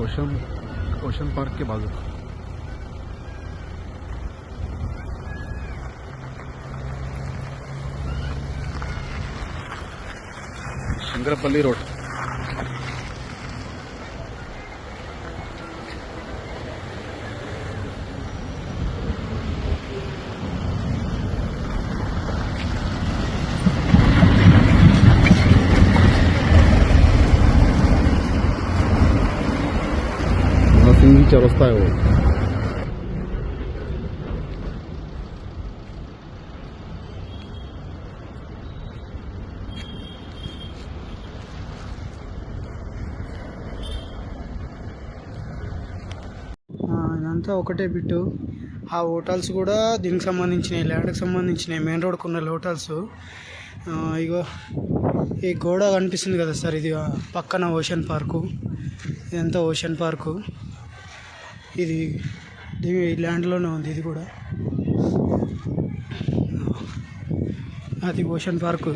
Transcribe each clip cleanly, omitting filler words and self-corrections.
Ocean park के बाजू shankarpali road. Sindhi चौरस्ता है वो। ఇదంతా ఒకటే బిట్టు. ఆ హోటల్స్ కూడా దీనికి సంబంధించినవి, ల్యాండ్కి సంబంధించినవి, మెయిన్ రోడ్కు ఉన్న హోటల్స్. ఇగో ఈ గోడ కనిపిస్తుంది కదా సార్, ఇది పక్కన ఓషన్ పార్కు. ఇదంతా ఓషన్ పార్కు. ఇది ల్యాండ్లోనే ఉంది. ఇది కూడా అది ఓషన్ పార్కు.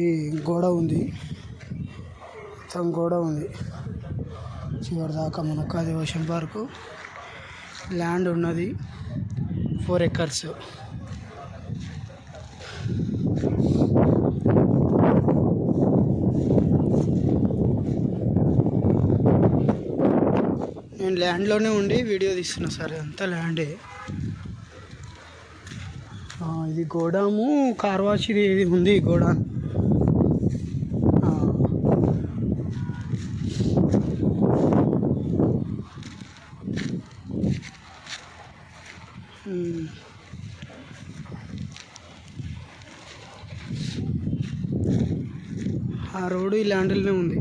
ఈ గోడ ఉంది, మొత్తం గోడ ఉంది చివరి దాకా. మనకు అది ఓషన్ పార్కు. ల్యాండ్ ఉన్నది 4 acres. నేను ల్యాండ్లోనే ఉండి వీడియో తీస్తున్నా సార్. అంతా ల్యాండే. ఇది గోడాము, కార్ వాష్ ఇది ఉంది గోడాన్. ఆ రోడ్డు ఈ ల్యాండ్లోనే ఉంది.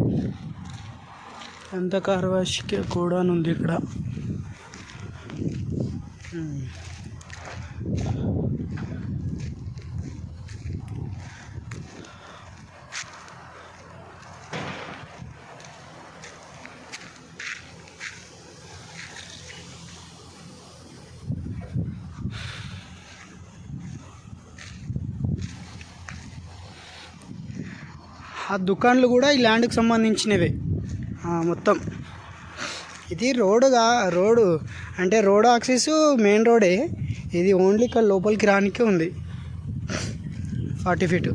ఎంత కార్ వాష్కి కూడా ఉంది ఇక్కడ. ఆ దుకాన్లు కూడా ఈ ల్యాండ్కి సంబంధించినవే మొత్తం. ఇది రోడ్డు అంటే రోడ్ యాక్సెస్ మెయిన్ రోడే. ఇది ఓన్లీ ఇక్కడ లోపలికి రానికే ఉంది 40 feet.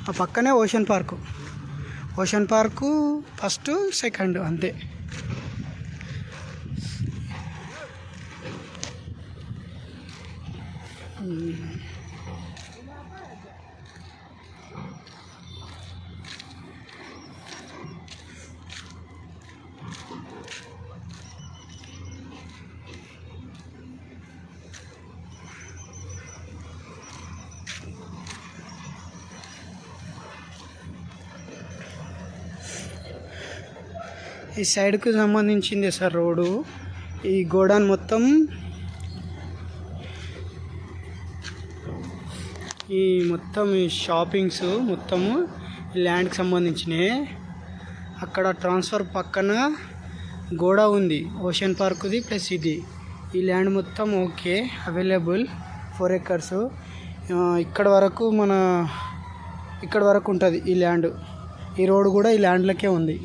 ఆ పక్కనే ఓషన్ పార్కు ఫస్ట్ సెకండ్ అంతే. ఈ సైడ్కు సంబంధించింది సార్ రోడ్డు. ఈ గోడాన్ మొత్తం ఈ షాపింగ్స్ మొత్తము ల్యాండ్కి సంబంధించినవి. అక్కడ ట్రాన్స్ఫర్ పక్కన గోడ ఉంది ఓషన్ పార్కుది ప్లస్ ఇది. ఈ ల్యాండ్ మొత్తం ఓకే, అవైలబుల్ 4 acres. ఇక్కడ వరకు ఉంటుంది ఈ ల్యాండ్. ఈ రోడ్ కూడా ఈ ల్యాండ్లకే ఉంది.